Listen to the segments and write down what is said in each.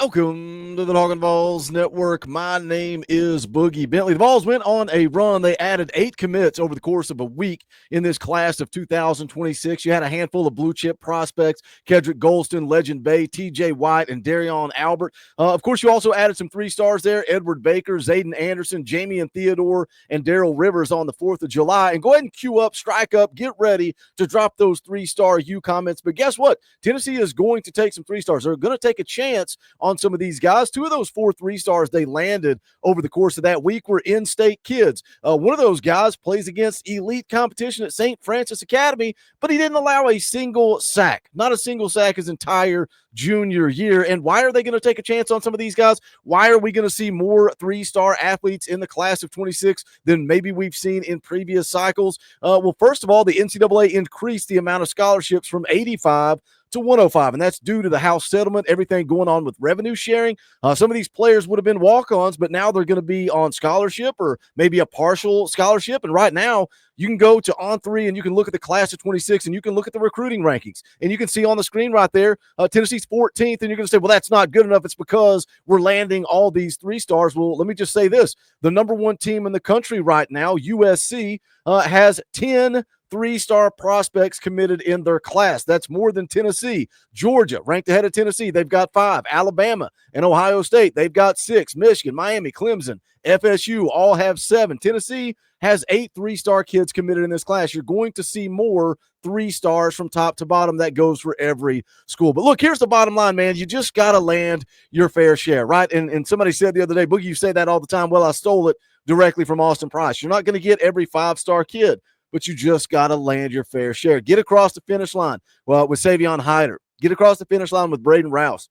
Welcome to the Talkin VAWLS Network. My name is Boogie Bentley. The Vols went on a run. They added 8 commits over the course of a week in this class of 2026. You had a handful of blue-chip prospects, Kedrick Golston, Legend Bay, TJ White, and Darion Albert. Of course, you also added some 3-stars there, Edward Baker, Zayden Anderson, Jamie and Theodore, and Daryl Rivers on the 4th of July. And go ahead and queue up, strike up, get ready to drop those 3-star U comments. But guess what? Tennessee is going to take some 3-stars. They're going to take a chance on some of these guys. 2 of those 4 3-stars they landed over the course of that week were in-state kids. One of those guys plays against elite competition at St. Francis Academy, but he didn't allow a single sack. Not a single sack his entire junior year. And why are they going to take a chance on some of these guys? Why are we going to see more 3-star athletes in the class of 26 than maybe we've seen in previous cycles? Well, first of all, the NCAA increased the amount of scholarships from 85 to 105, and that's due to the House settlement, everything going on with revenue sharing. Some of these players would have been walk-ons, but now they're going to be on scholarship or maybe a partial scholarship. And right now, you can go to On3 and you can look at the class of 26 and you can look at the recruiting rankings. And you can see on the screen right there, Tennessee's 14th, and you're going to say, well, that's not good enough. It's because we're landing all these 3-stars. Well, let me just say this. The number 1 team in the country right now, USC, has 10 3-star prospects committed in their class. That's more than Tennessee. Georgia, ranked ahead of Tennessee, they've got 5. Alabama and Ohio State, they've got 6. Michigan, Miami, Clemson, FSU all have 7. Tennessee has 8 3-star kids committed in this class. You're going to see more 3-stars from top to bottom. That goes for every school. But look, here's the bottom line, man. You just got to land your fair share, right? And somebody said the other day, Boogie, you say that all the time. Well, I stole it directly from Austin Price. You're not going to get every 5-star kid, but you just got to land your fair share. Get across the finish line with Savion Hyder. Get across the finish line with Braden Rouse.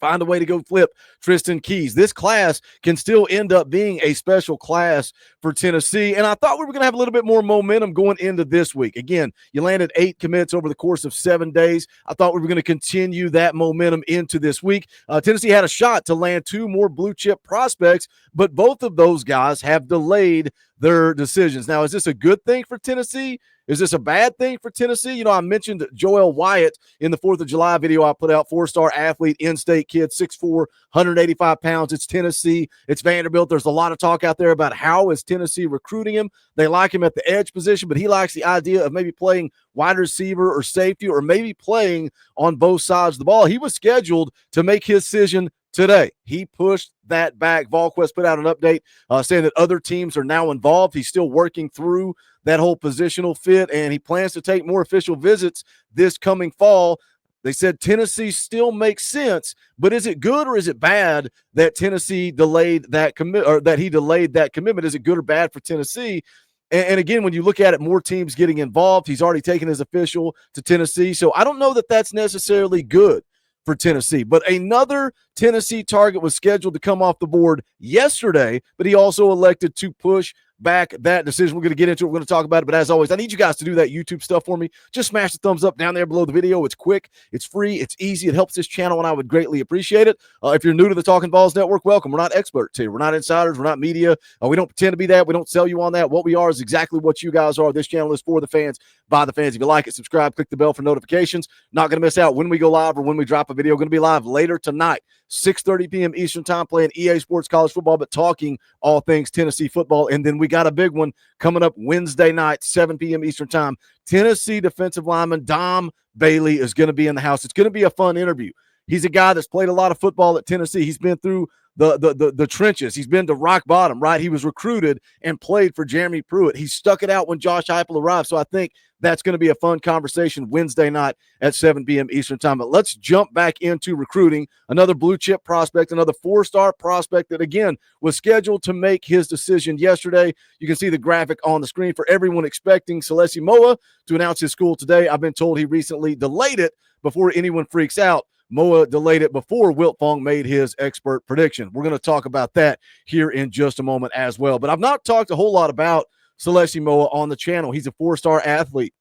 Find a way to go flip Tristan Keys. This class can still end up being a special class for Tennessee, and I thought we were going to have a little bit more momentum going into this week. Again, you landed 8 commits over the course of 7 days. I thought we were going to continue that momentum into this week. Tennessee had a shot to land 2 more blue-chip prospects, but both of those guys have delayed their decisions. Now, is this a good thing for Tennessee? Is this a bad thing for Tennessee? You know, I mentioned Joel Wyatt in the 4th of July video I put out, 4-star athlete, in-state kid, 6'4", 185 pounds. It's Tennessee. It's Vanderbilt. There's a lot of talk out there about how is Tennessee recruiting him. They like him at the edge position, but he likes the idea of maybe playing wide receiver or safety or maybe playing on both sides of the ball. He was scheduled to make his decision today. He pushed that back. VolQuest put out an update saying that other teams are now involved. He's still working through that whole positional fit, and he plans to take more official visits this coming fall. They said Tennessee still makes sense, but is it good or is it bad that Tennessee delayed that commit, or that he delayed that commitment? Is it good or bad for Tennessee? And again, when you look at it, more teams getting involved. He's already taken his official to Tennessee, so I don't know that that's necessarily good for Tennessee. But another Tennessee target was scheduled to come off the board yesterday, but he also elected to push back that decision. We're going to get into it. We're going to talk about it. But as always, I need you guys to do that YouTube stuff for me. Just smash the thumbs up down there below the video. It's quick. It's free. It's easy. It helps this channel, and I would greatly appreciate it. If you're new to the Talkin VAWLS Network, welcome. We're not experts here. We're not insiders. We're not media. We don't pretend to be that. We don't sell you on that. What we are is exactly what you guys are. This channel is for the fans, by the fans. If you like it, subscribe, click the bell for notifications. Not going to miss out when we go live or when we drop a video. Going to be live later tonight, 6:30 p.m. Eastern time, playing EA Sports College Football, but talking all things Tennessee football. And then we got a big one coming up Wednesday night, 7 p.m. Eastern time. Tennessee defensive lineman Dom Bailey is going to be in the house. It's going to be a fun interview. He's a guy that's played a lot of football at Tennessee. He's been through the trenches. He's been to rock bottom, right? He was recruited and played for Jeremy Pruitt. He stuck it out when Josh Heupel arrived. So I think that's going to be a fun conversation Wednesday night at 7 p.m. Eastern time. But let's jump back into recruiting. Another blue chip prospect, another 4-star prospect that, again, was scheduled to make his decision yesterday. You can see the graphic on the screen. For everyone expecting Celesi Moa to announce his school today, I've been told he recently delayed it. Before anyone freaks out, Moa delayed it before Wilt Fong made his expert prediction. We're going to talk about that here in just a moment as well. But I've not talked a whole lot about Celesi Moa on the channel. He's a 4-star athlete,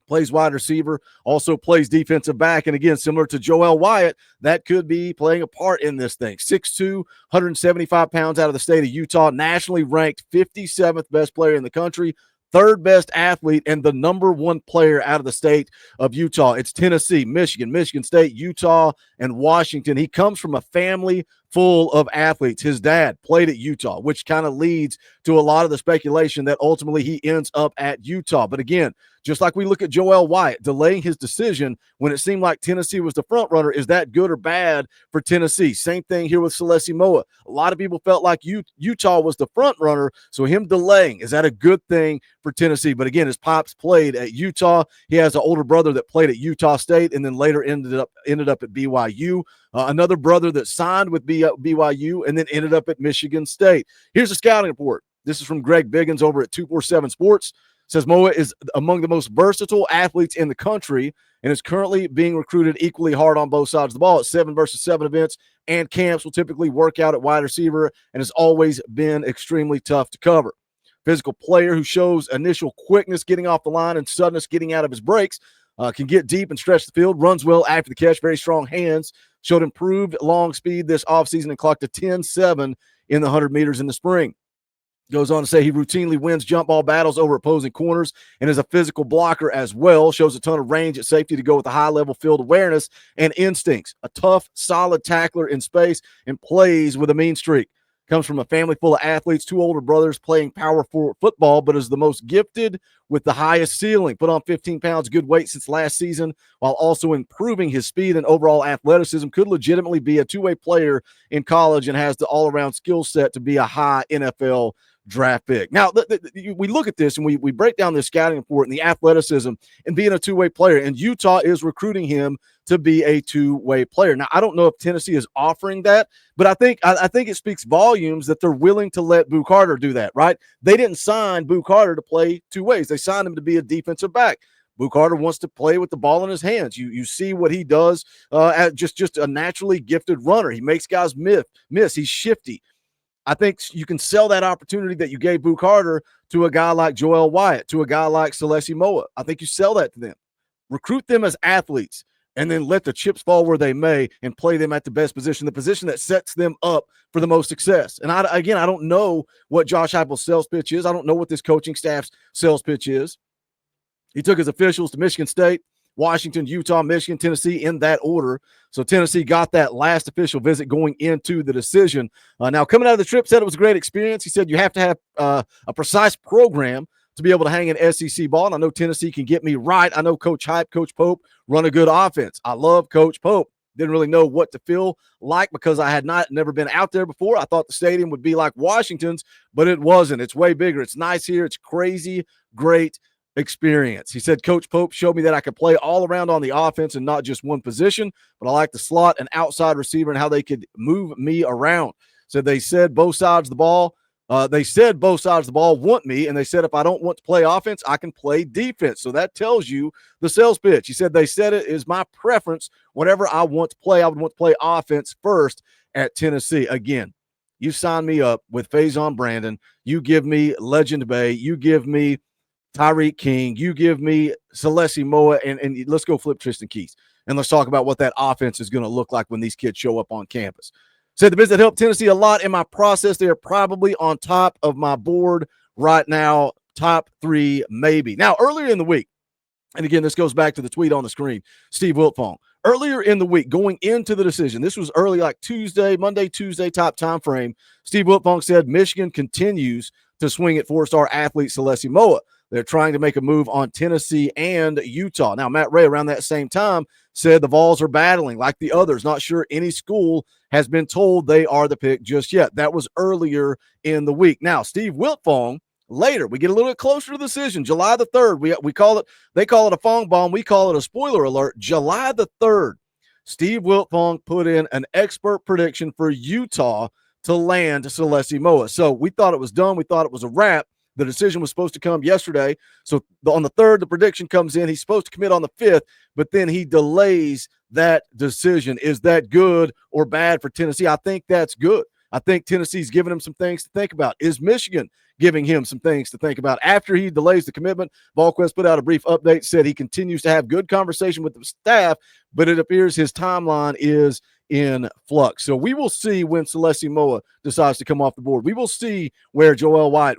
plays wide receiver, also plays defensive back. And again, similar to Joel Wyatt, that could be playing a part in this thing. 6'2", 175 pounds out of the state of Utah, nationally ranked 57th best player in the country, third best athlete and the number one player out of the state of Utah. It's Tennessee, Michigan, Michigan State, Utah, and Washington. He comes from a family full of athletes. His dad played at Utah, which kind of leads to a lot of the speculation that ultimately he ends up at Utah. But again, just like we look at Joel Wyatt delaying his decision when it seemed like Tennessee was the front runner, is that good or bad for Tennessee? Same thing here with Celesi Moa. A lot of people felt like Utah was the front runner, so him delaying, is that a good thing for Tennessee? But again, his pops played at Utah. He has an older brother that played at Utah State and then later ended up at BYU. Another brother that signed with BYU and then ended up at Michigan State. Here's a scouting report. This is from Greg Biggins over at 247 Sports. Says Moa is among the most versatile athletes in the country and is currently being recruited equally hard on both sides of the ball. At 7-versus-7 events and camps will typically work out at wide receiver and has always been extremely tough to cover. Physical player who shows initial quickness getting off the line and suddenness getting out of his breaks, can get deep and stretch the field, runs well after the catch, very strong hands, showed improved long speed this offseason and clocked a 10.7 in the 100 meters in the spring. Goes on to say he routinely wins jump ball battles over opposing corners and is a physical blocker as well. Shows a ton of range at safety to go with a high-level field awareness and instincts. A tough, solid tackler in space and plays with a mean streak. Comes from a family full of athletes, 2 older brothers playing power forward football, but is the most gifted with the highest ceiling. Put on 15 pounds, good weight since last season, while also improving his speed and overall athleticism. Could legitimately be a two-way player in college and has the all-around skill set to be a high NFL draft pick. Now, we look at this and we break down this scouting report and the athleticism and being a two-way player, and Utah is recruiting him to be a two-way player. Now, I don't know if Tennessee is offering that, but I think it speaks volumes that they're willing to let Boo Carter do that, right? They didn't sign Boo Carter to play two ways. They signed him to be a defensive back. Boo Carter wants to play with the ball in his hands. You see what he does as just a naturally gifted runner. He makes guys miss. He's shifty. I think you can sell that opportunity that you gave Boo Carter to a guy like Joel Wyatt, to a guy like Celesi Moa. I think you sell that to them. Recruit them as athletes and then let the chips fall where they may and play them at the best position, the position that sets them up for the most success. And I don't know what Josh Heupel's sales pitch is. I don't know what this coaching staff's sales pitch is. He took his officials to Michigan State, Washington, Utah, Michigan, Tennessee in that order. So Tennessee got that last official visit going into the decision. Now, coming out of the trip, said it was a great experience. He said you have to have a precise program to be able to hang an SEC ball, and I know Tennessee can get me right. I know Coach Hype, Coach Pope run a good offense. I love Coach Pope. Didn't really know what to feel like because I had never been out there before. I thought the stadium would be like Washington's, but it wasn't. It's way bigger. It's nice here. It's crazy, great experience. He said Coach Pope showed me that I could play all around on the offense and not just one position, but I like the slot and outside receiver and how they could move me around. So they said both sides of the ball want me, and they said if I don't want to play offense, I can play defense. So that tells you the sales pitch. He said they said it is my preference. Whatever I want to play, I would want to play offense first at Tennessee. Again, you sign me up with Faison Brandon. You give me Legend Bay. You give me Tyreek King, you give me Celesi Moa, and let's go flip Tristan Keys. And let's talk about what that offense is going to look like when these kids show up on campus. Said the visit helped Tennessee a lot in my process. They are probably on top of my board right now, top 3 maybe. Now, earlier in the week, and again, this goes back to the tweet on the screen, Steve Wiltfong. Earlier in the week, going into the decision, this was early like Monday, Tuesday type time frame, Steve Wiltfong said Michigan continues to swing at 4-star athlete Celesi Moa. They're trying to make a move on Tennessee and Utah. Now, Matt Ray, around that same time, said the Vols are battling like the others. Not sure any school has been told they are the pick just yet. That was earlier in the week. Now, Steve Wiltfong, later, we get a little bit closer to the decision. July the 3rd, we call it, they call it a Fong bomb. We call it a spoiler alert. July the 3rd, Steve Wiltfong put in an expert prediction for Utah to land Celesi Moa. So we thought it was done. We thought it was a wrap. The decision was supposed to come yesterday. So on the 3rd, the prediction comes in. He's supposed to commit on the 5th, but then he delays that decision. Is that good or bad for Tennessee? I think that's good. I think Tennessee's giving him some things to think about. Is Michigan giving him some things to think about? After he delays the commitment, Volquez put out a brief update, said he continues to have good conversation with the staff, but it appears his timeline is in flux. So we will see when Celeste Moa decides to come off the board. We will see when Joel White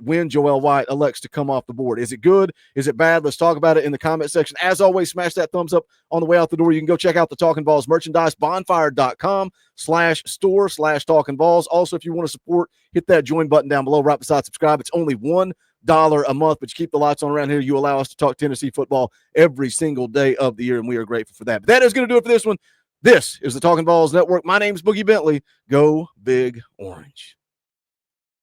elects to come off the board. Is it good? Is it bad? Let's talk about it in the comment section. As always, smash that thumbs up on the way out the door. You can go check out the Talkin VAWLS merchandise, bonfire.com/store/Talkin VAWLS. Also, if you want to support, hit that join button down below right beside subscribe. It's only $1 a month, but you keep the lights on around here. You allow us to talk Tennessee football every single day of the year, and we are grateful for that. But that is going to do it for this one. This is the Talkin VAWLS Network. My name is Boogie Bentley. Go Big Orange.